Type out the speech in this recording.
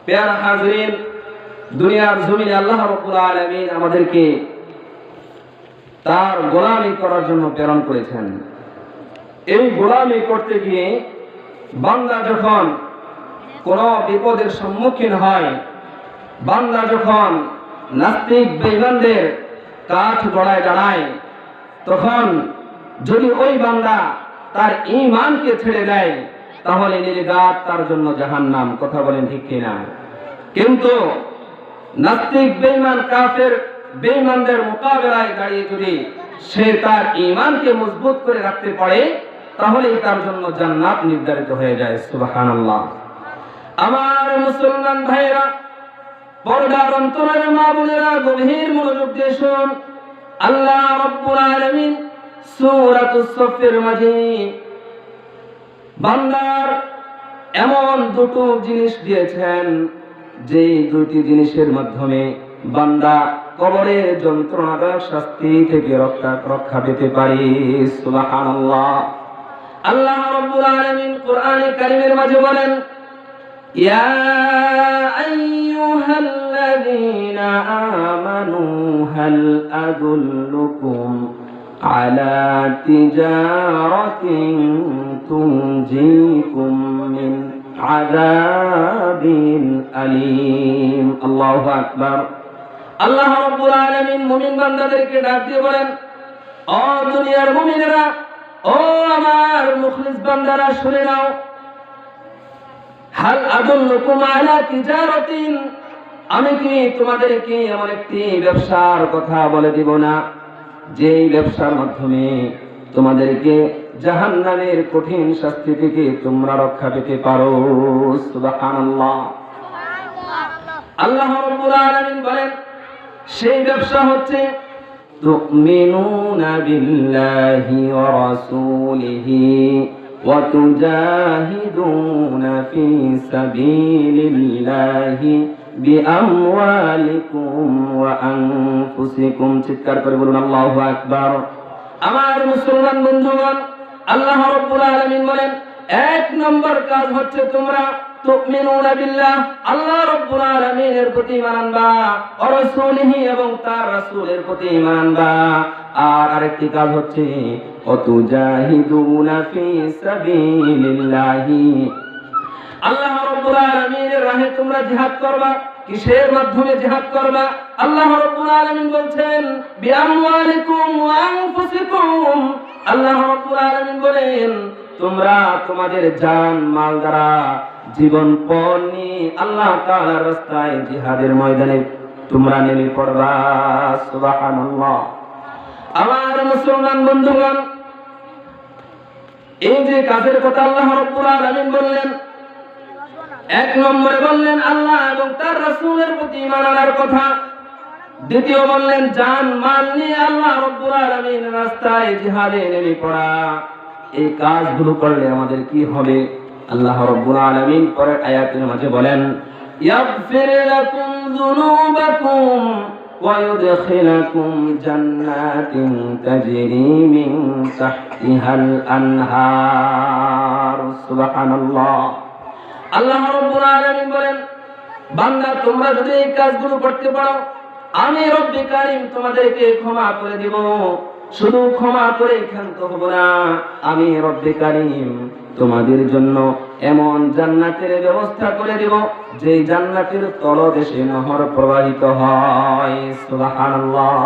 প্যারা হাজরিন, দুনিয়ার জমিনে আল্লাহ রাব্বুল আলামিন আমাদেরকে তার গোলামি করার জন্য প্রেরণ করেছেন। এই গোলামি করতে গিয়ে বান্দা যখন কোন বিপদের সম্মুখীন হয়, বান্দা যখন নাস্তিক বেঈমানদের কাঠ গড়ায় দাঁড়ায়, তখন যদি ওই বান্দা তার ঈমানকে ছেড়ে দেয় তাহলে নির্ঘাত তার জন্য জাহান্নাম। কথা বলেন ঠিক কিনা? কিন্তু নাস্তিক বেঈমান কাফের বেঈমানদের মোকাবেলায় দাঁড়িয়ে যদি সে তার ঈমানকে মজবুত করে রাখতে পারে তাহলে তার জন্য জান্নাত নির্ধারিত হয়ে যায়। সুবহানাল্লাহ। আমার মুসলমান ভাইরা, পর্দার অন্তরের মা বোনেরা, গভীর মনোযোগ দিয়ে শুনুন। আল্লাহ রাব্বুল আলামিন সূরাতুস সফের মাঝে বান্দার এমন দুটো জিনিস দিয়েছেন যে দুটি জিনিসের মাধ্যমে বান্দা কবরের যন্ত্রণাদায়ক শাস্তি থেকে রক্ষা পেতে পারে। সুবহানাল্লাহ। আল্লাহ রাব্বুল আলামিন কোরআনে কারীমের মাঝে বলেন, ইয়া আইয়ুহাল্লাযীনা আমানু হাল আদুল্লুকুম আলা তিজারাতিন তুনজিকুম মিন আযাবিন আলীম। আল্লাহু আকবার। আল্লাহ রাব্বুল আলামিন মুমিন বান্দাদেরকে ডাক দিয়ে বলেন, ও দুনিয়ার মুমিনেরা, ও আমার মুখলিস বান্দারা, শুনে নাও। হাল আদুল্লুকুম আলা তিজারাতিন, আমি কি তোমাদেরকে এমন একটি ব্যবসার কথা বলে দিব না যেই ব্যবসার মাধ্যমে তোমাদেরকে জাহান্নামের কঠিন শাস্তি থেকে তোমরা রক্ষা পেতে পারো। সুবহানাল্লাহ। আল্লাহ রাব্বুল আলামিন বলেন, সেই ব্যবসা হচ্ছে তুমিনুনা বিল্লাহি ওয়া রাসূলিহি ওয়া তুজাহিদুনা ফি সাবিলিল্লাহি বিআমওয়ালিকুম ওয়া আনফুসিকুম। চিৎকার করে বলুন আল্লাহু আকবার। আমার মুসলমান বন্ধুগণ, আল্লাহ রাব্বুল আলামিন বলেন, এক নম্বর কাজ হচ্ছে তোমরা তুমিনুনা বিল্লাহ, আল্লাহ রাব্বুল আলামিনের প্রতি ঈমান আনবা, ওয়া রাসূলিহি, এবং তার রাসূলের প্রতি ঈমান আনবা। আর আরেকটি কাজ হচ্ছে ওয়া তুজাহিদুনা ফি সাবিলিল্লাহি, আল্লাহ রাব্বুল আলামিনের রাহে তোমরা জিহাদ করবা। কিসের মাধ্যমে জিহাদ করবা? আল্লাহ রাব্বুল আলামিন বলছেন বিআমওয়ালিকুম ওয়া আনফুসিকুম। আল্লাহ রাব্বুল আলামিন বলেন, তোমরা তোমাদের জান মাল দ্বারা, জীবন পণ নিয়ে আল্লাহ তাআলার রাস্তায় জিহাদের ময়দানে তোমরা নেমে পড়বা। সুবহানাল্লাহ। আমার মুসলমান বন্ধুগণ, এই যে কাজের কথা আল্লাহ রাব্বুল আলামিন বললেন, এক নম্বরে বললেন আল্লাহ এবং তার রাসূলের প্রতি ঈমান আনার কথা। দ্বিতীয় বললেন জান মাল নিয়ে আল্লাহ রাব্বুল আলামিনের রাস্তায় জিহাদে নেমে পড়া। এই কাজগুলো করলে আমাদের কি হবে? আল্লাহ রাব্বুল আলামিন পরের আয়াতের মাঝে বলেন, ইয়াগফির লাকুম যুনুবাকুম ওয়া ইউদখিলুকুম জান্নাতিন তাজরি মিন তাহতিহাল আনহার। সুবহানাল্লাহ। আল্লাহ রাব্বুল আলামিন বলেন, বান্দা তোমরা যদি এই কাজগুলো করতে পারো, আমি রব্বুল কারীম তোমাদেরকে ক্ষমা করে দেব। শুধু ক্ষমা করে ক্ষান্ত হব না, আমি রব্বুল কারীম তোমাদের জন্য এমন জান্নাতের ব্যবস্থা করে দেব যে জান্নাতের তলদেশে নহর প্রবাহিত হয়। সুবহানাল্লাহ।